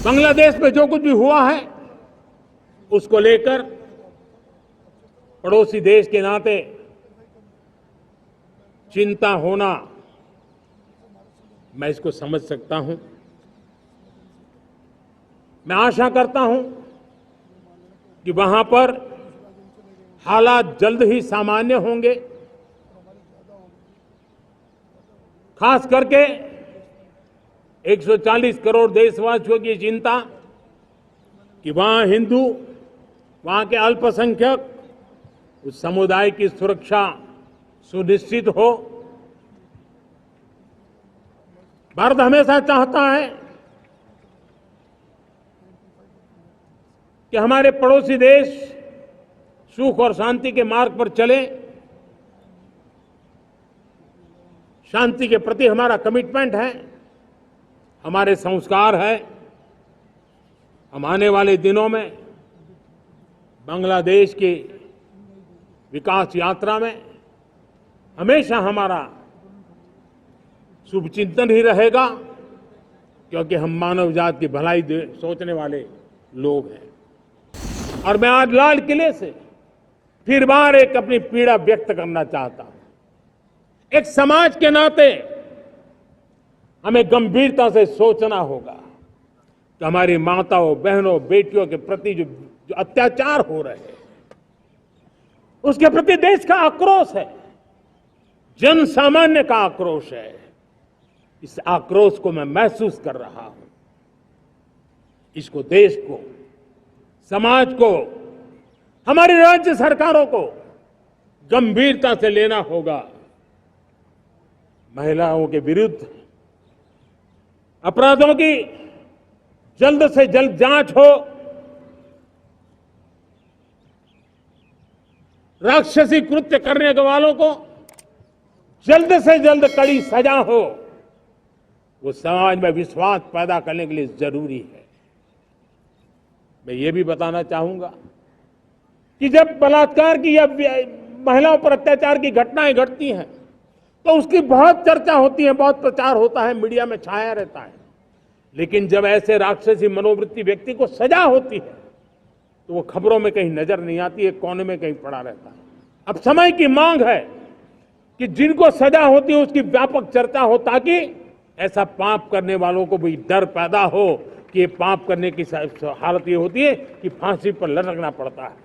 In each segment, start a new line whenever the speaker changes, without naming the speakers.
बांग्लादेश में जो कुछ भी हुआ है उसको लेकर पड़ोसी देश के नाते चिंता होना, मैं इसको समझ सकता हूं। मैं आशा करता हूं कि वहां पर हालात जल्द ही सामान्य होंगे। खास करके 140 करोड़ देशवासियों की चिंता कि वहां हिंदू, वहां के अल्पसंख्यक, उस समुदाय की सुरक्षा सुनिश्चित हो। भारत हमेशा चाहता है कि हमारे पड़ोसी देश सुख और शांति के मार्ग पर चले। शांति के प्रति हमारा कमिटमेंट है, हमारे संस्कार है। हम आने वाले दिनों में बांग्लादेश की विकास यात्रा में हमेशा हमारा शुभचिंतन ही रहेगा, क्योंकि हम मानव जाति की भलाई सोचने वाले लोग हैं। और मैं आज लाल किले से फिर बार एक अपनी पीड़ा व्यक्त करना चाहता हूं। एक समाज के नाते हमें गंभीरता से सोचना होगा कि हमारी माताओं, बहनों, बेटियों के प्रति जो अत्याचार हो रहे हैं, उसके प्रति देश का आक्रोश है, जन सामान्य का आक्रोश है। इस आक्रोश को मैं महसूस कर रहा हूं। इसको देश को, समाज को, हमारी राज्य सरकारों को गंभीरता से लेना होगा। महिलाओं के विरुद्ध अपराधों की जल्द से जल्द जांच हो, राक्षसी कृत्य करने वालों को जल्द से जल्द कड़ी सजा हो। वो समाज में विश्वास पैदा करने के लिए जरूरी है। मैं ये भी बताना चाहूंगा कि जब बलात्कार की या महिलाओं पर अत्याचार की घटनाएं घटती हैं तो उसकी बहुत चर्चा होती है, बहुत प्रचार होता है, मीडिया में छाया रहता है। लेकिन जब ऐसे राक्षसी मनोवृत्ति व्यक्ति को सजा होती है तो वो खबरों में कहीं नजर नहीं आती है, कोने में कहीं पड़ा रहता है। अब समय की मांग है कि जिनको सजा होती है उसकी व्यापक चर्चा हो, ताकि ऐसा पाप करने वालों को भी डर पैदा हो कि ये पाप करने की हालत ये होती है कि फांसी पर लटकना पड़ता है।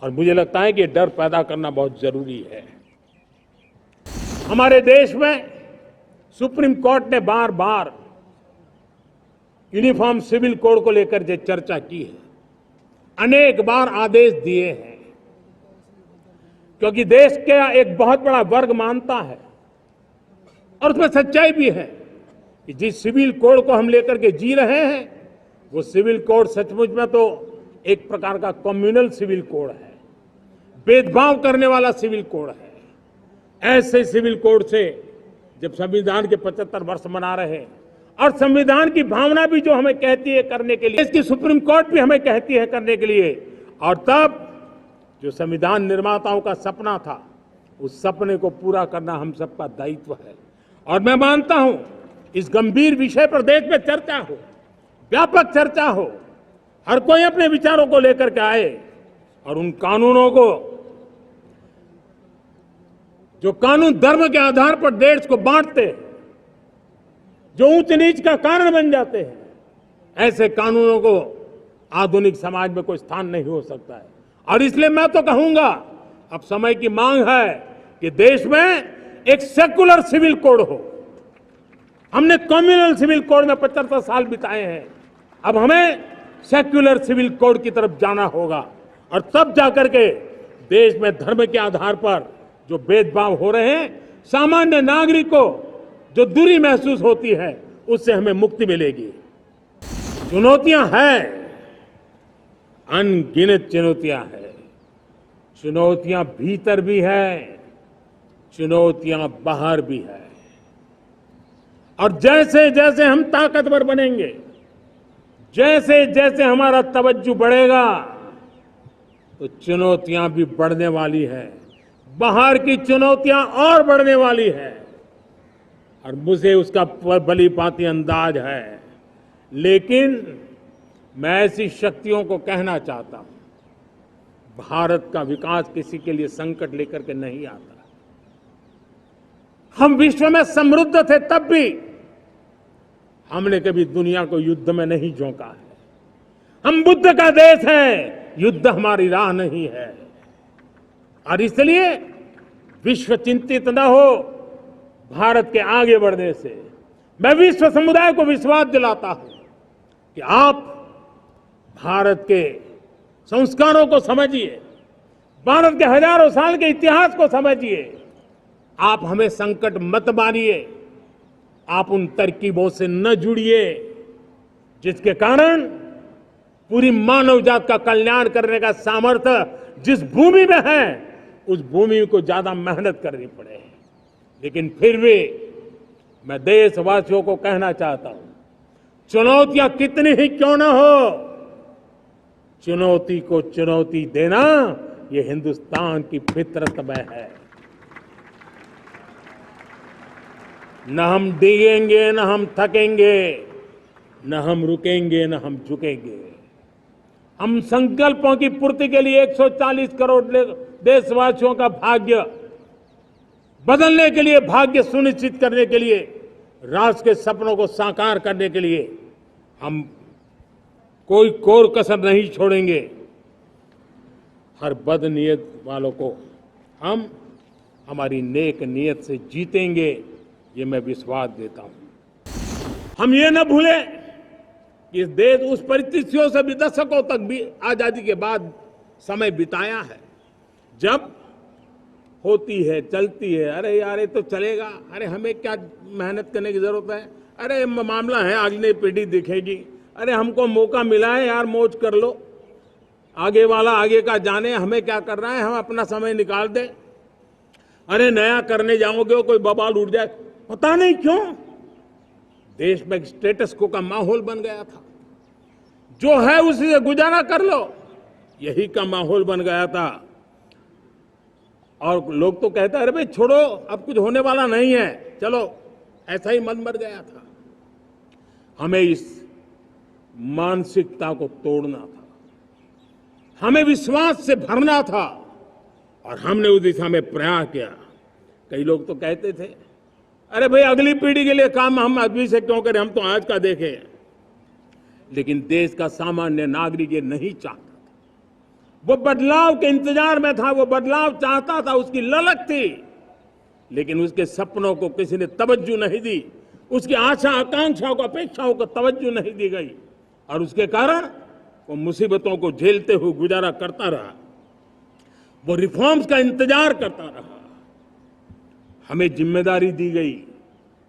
और मुझे लगता है कि डर पैदा करना बहुत जरूरी है। हमारे देश में सुप्रीम कोर्ट ने बार बार यूनिफॉर्म सिविल कोड को लेकर जो चर्चा की है, अनेक बार आदेश दिए हैं, क्योंकि देश का एक बहुत बड़ा वर्ग मानता है और उसमें सच्चाई भी है कि जिस सिविल कोड को हम लेकर के जी रहे हैं वो सिविल कोड सचमुच में तो एक प्रकार का कम्युनल सिविल कोड है, भेदभाव करने वाला सिविल कोड है। ऐसे सिविल कोड से जब संविधान के 75 वर्ष मना रहे हैं और संविधान की भावना भी जो हमें कहती है करने के लिए, इसकी सुप्रीम कोर्ट भी हमें कहती है करने के लिए, और तब जो संविधान निर्माताओं का सपना था उस सपने को पूरा करना हम सबका दायित्व है। और मैं मानता हूं इस गंभीर विषय पर देश में चर्चा हो, व्यापक चर्चा हो, हर कोई अपने विचारों को लेकर के आए और उन कानूनों को, जो कानून धर्म के आधार पर देश को बांटते, जो ऊंच नीच का कारण बन जाते हैं, ऐसे कानूनों को आधुनिक समाज में कोई स्थान नहीं हो सकता है। और इसलिए मैं तो कहूंगा अब समय की मांग है कि देश में एक सेकुलर सिविल कोड हो। हमने कम्युनल सिविल कोड में 75 साल बिताए हैं, अब हमें सेक्युलर सिविल कोड की तरफ जाना होगा। और तब जाकर के देश में धर्म के आधार पर जो भेदभाव हो रहे हैं, सामान्य नागरिक को जो दूरी महसूस होती है, उससे हमें मुक्ति मिलेगी। चुनौतियां हैं, अनगिनत चुनौतियां हैं। चुनौतियां भीतर भी है, चुनौतियां बाहर भी है। और जैसे जैसे हम ताकतवर बनेंगे, जैसे जैसे हमारा तवज्जो बढ़ेगा, तो चुनौतियां भी बढ़ने वाली है, बाहर की चुनौतियां और बढ़ने वाली है। और मुझे उसका भली भांति अंदाज है लेकिन मैं ऐसी शक्तियों को कहना चाहता हूं, भारत का विकास किसी के लिए संकट लेकर के नहीं आता। हम विश्व में समृद्ध थे तब भी हमने कभी दुनिया को युद्ध में नहीं झोंका है। हम बुद्ध का देश है, युद्ध हमारी राह नहीं है। और इसलिए विश्व चिंतित न हो भारत के आगे बढ़ने से। मैं विश्व समुदाय को विश्वास दिलाता हूं कि आप भारत के संस्कारों को समझिए, भारत के हजारों साल के इतिहास को समझिए। आप हमें संकट मत मानिए, आप उन तरकीबों से न जुड़िए जिसके कारण पूरी मानव जात का कल्याण करने का सामर्थ्य जिस भूमि में है उस भूमि को ज्यादा मेहनत करनी पड़े। लेकिन फिर भी मैं देशवासियों को कहना चाहता हूं, चुनौतियां कितनी ही क्यों न हो, चुनौती को चुनौती देना ये हिंदुस्तान की फितरत में है। न हम डिगेंगे, न हम थकेंगे, न हम रुकेंगे, न हम झुकेंगे। हम संकल्पों की पूर्ति के लिए 140 करोड़ देशवासियों का भाग्य बदलने के लिए, भाग्य सुनिश्चित करने के लिए, राष्ट्र के सपनों को साकार करने के लिए हम कोई कोर कसर नहीं छोड़ेंगे। हर बदनीयत वालों को हम हमारी नेक नीयत से जीतेंगे, ये मैं विश्वास देता हूं। हम ये न भूलें कि इस देश उस परिस्थितियों से भी दशकों तक भी आजादी के बाद समय बिताया है जब होती है, चलती है, अरे यार ये तो चलेगा, अरे हमें क्या मेहनत करने की जरूरत है, अरे मामला है अगली पीढ़ी दिखेगी, अरे हमको मौका मिला है यार मौज कर लो, आगे वाला आगे का जाने, हमें क्या कर रहा है, हम अपना समय निकाल दें, अरे नया करने जाओगे कोई बवाल उठ जाए। पता नहीं क्यों देश में स्टेटस को का माहौल बन गया था, जो है उसी से गुजारा कर लो, यही का माहौल बन गया था। और लोग तो कहते हैं अरे भाई छोड़ो अब कुछ होने वाला नहीं है, चलो, ऐसा ही मन मर गया था। हमें इस मानसिकता को तोड़ना था, हमें विश्वास से भरना था और हमने उस दिशा में प्रयास किया। कई लोग तो कहते थे अरे भाई अगली पीढ़ी के लिए काम हम अभी से क्यों करें, हम तो आज का देखें। लेकिन देश का सामान्य नागरिक ये नहीं चाहता, वो बदलाव के इंतजार में था, वो बदलाव चाहता था, उसकी ललक थी, लेकिन उसके सपनों को किसी ने तवज्जो नहीं दी, उसकी आशा आकांक्षाओं को अपेक्षाओं को तवज्जो नहीं दी गई और उसके कारण वो मुसीबतों को झेलते हुए गुजारा करता रहा, वो रिफॉर्म्स का इंतजार करता रहा। हमें जिम्मेदारी दी गई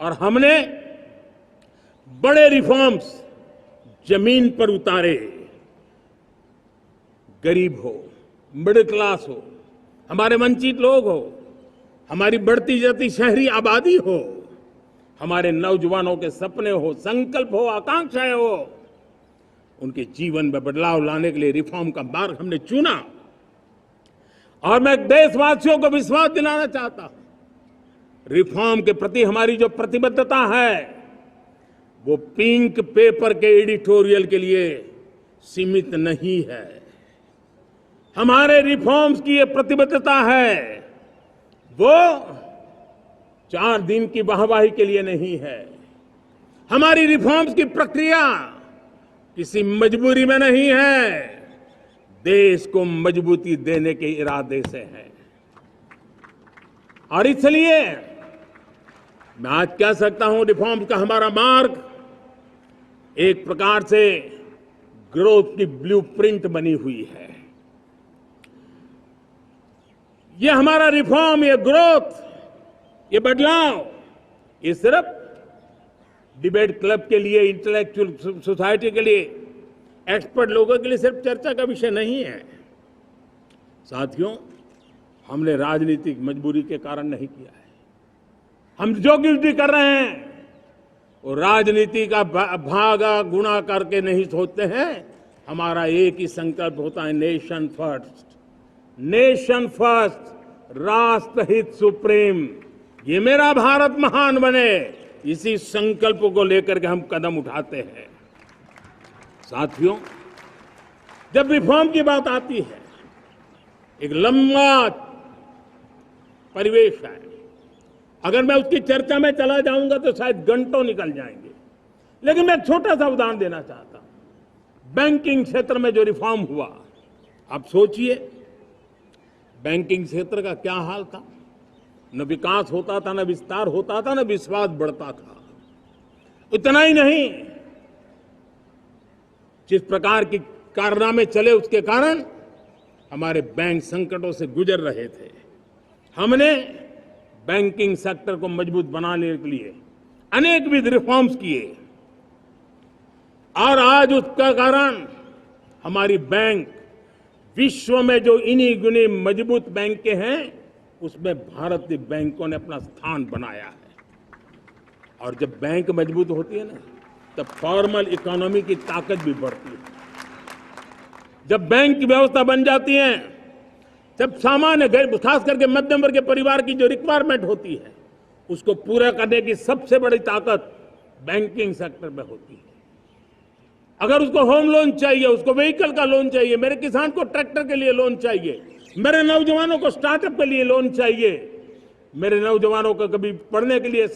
और हमने बड़े रिफॉर्म्स जमीन पर उतारे। गरीब हो, मिडिल क्लास हो, हमारे वंचित लोग हो, हमारी बढ़ती जाती शहरी आबादी हो, हमारे नौजवानों के सपने हो, संकल्प हो, आकांक्षाएं हो, उनके जीवन में बदलाव लाने के लिए रिफॉर्म का मार्ग हमने चुना। और मैं देशवासियों को विश्वास दिलाना चाहता हूं, रिफॉर्म के प्रति हमारी जो प्रतिबद्धता है वो पिंक पेपर के एडिटोरियल के लिए सीमित नहीं है। हमारे रिफॉर्म्स की ये प्रतिबद्धता है वो 4 दिन की वाहवाही के लिए नहीं है। हमारी रिफॉर्म्स की प्रक्रिया किसी मजबूरी में नहीं है, देश को मजबूती देने के इरादे से है। और इसलिए मैं आज कह सकता हूं रिफॉर्म का हमारा मार्ग एक प्रकार से ग्रोथ की ब्लूप्रिंट बनी हुई है। ये हमारा रिफॉर्म, ये ग्रोथ, ये बदलाव, ये सिर्फ डिबेट क्लब के लिए, इंटेलेक्चुअल सोसाइटी के लिए, एक्सपर्ट लोगों के लिए सिर्फ चर्चा का विषय नहीं है। साथियों, हमने राजनीतिक मजबूरी के कारण नहीं किया है। हम जो कुछ भी कर रहे हैं वो राजनीति का भागा गुणा करके नहीं सोचते हैं। हमारा एक ही संकल्प होता है, नेशन फर्स्ट, नेशन फर्स्ट, राष्ट्रहित सुप्रीम। ये मेरा भारत महान बने, इसी संकल्प को लेकर के हम कदम उठाते हैं। साथियों, जब रिफॉर्म की बात आती है, एक लंबा परिवेश है। अगर मैं उसकी चर्चा में चला जाऊंगा तो शायद घंटों निकल जाएंगे, लेकिन मैं एक छोटा सा उदाहरण देना चाहता हूं। बैंकिंग क्षेत्र में जो रिफॉर्म हुआ, आप सोचिए बैंकिंग क्षेत्र का क्या हाल था। न विकास होता था, न विस्तार होता था, न विश्वास बढ़ता था। इतना ही नहीं, जिस प्रकार की कारनामे चले उसके कारण हमारे बैंक संकटों से गुजर रहे थे। हमने बैंकिंग सेक्टर को मजबूत बनाने के लिए अनेकविध रिफॉर्म्स किए और आज उसका कारण हमारी बैंक विश्व में जो इन्हीं गुनी मजबूत बैंकें हैं उसमें भारतीय बैंकों ने अपना स्थान बनाया है। और जब बैंक मजबूत होती है ना, तब फॉर्मल इकोनॉमी की ताकत भी बढ़ती है। जब बैंक की व्यवस्था बन जाती है, जब सामान्य खास करके मध्यम वर्ग के परिवार की जो रिक्वायरमेंट होती है उसको पूरा करने की सबसे बड़ी ताकत बैंकिंग सेक्टर में होती है। अगर उसको होम लोन चाहिए, उसको व्हीकल का लोन चाहिए, मेरे किसान को ट्रैक्टर के लिए लोन चाहिए, मेरे नौजवानों को स्टार्टअप के लिए लोन चाहिए, मेरे नौजवानों को कभी पढ़ने के लिए,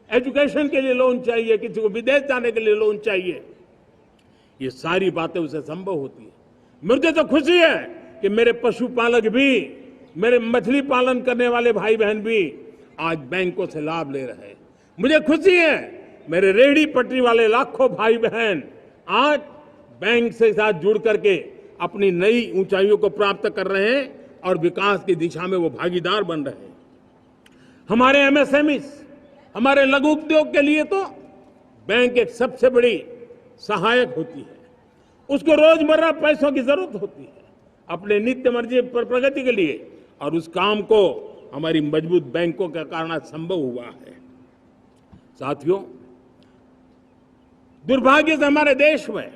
एजुकेशन के लिए लोन चाहिए, किसी को विदेश जाने के लिए लोन चाहिए, ये सारी बातें उसे संभव होती है। मुझे तो खुशी है कि मेरे पशुपालक भी, मेरे मछली पालन करने वाले भाई बहन भी आज बैंकों से लाभ ले रहे हैं। मुझे खुशी है मेरे रेहड़ी पटरी वाले लाखों भाई बहन आज बैंक से साथ जुड़ करके अपनी नई ऊंचाइयों को प्राप्त कर रहे हैं और विकास की दिशा में वो भागीदार बन रहे हैं। हमारे एमएसएमई, हमारे लघु उद्योग के लिए तो बैंक एक सबसे बड़ी सहायक होती है। उसको रोजमर्रा पैसों की जरूरत होती है अपने नित्य मर्जी पर प्रगति के लिए, और उस काम को हमारी मजबूत बैंकों के कारण संभव हुआ है। साथियों, दुर्भाग्य से हमारे देश में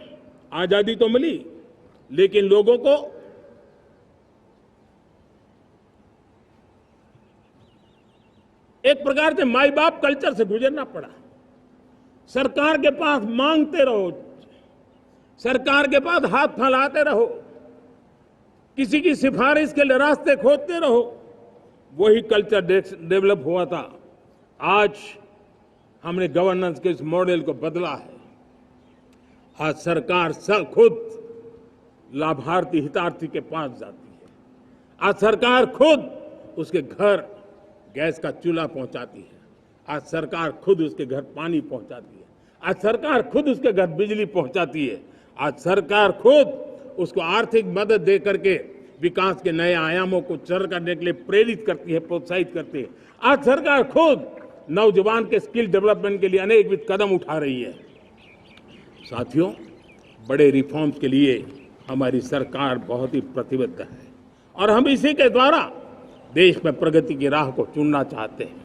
आजादी तो मिली, लेकिन लोगों को एक प्रकार से माई बाप कल्चर से गुजरना पड़ा। सरकार के पास मांगते रहो, सरकार के पास हाथ फैलाते रहो, किसी की सिफारिश के लिए रास्ते खोजते रहो, वही कल्चर डेवलप हुआ था। आज हमने गवर्नेंस के इस मॉडल को बदला है। आज सरकार खुद लाभार्थी हितार्थी के पास जाती है। आज सरकार खुद उसके घर गैस का चूल्हा पहुंचाती है। आज सरकार खुद उसके घर पानी पहुंचाती है। आज सरकार खुद उसके घर बिजली पहुंचाती है। आज सरकार खुद उसको आर्थिक मदद दे करके विकास के नए आयामों को सर करने के लिए प्रेरित करती है, प्रोत्साहित करती है। आज सरकार खुद नौजवान के स्किल डेवलपमेंट के लिए अनेकविध कदम उठा रही है। साथियों, बड़े रिफॉर्म्स के लिए हमारी सरकार बहुत ही प्रतिबद्ध है और हम इसी के द्वारा देश में प्रगति की राह को चुनना चाहते हैं।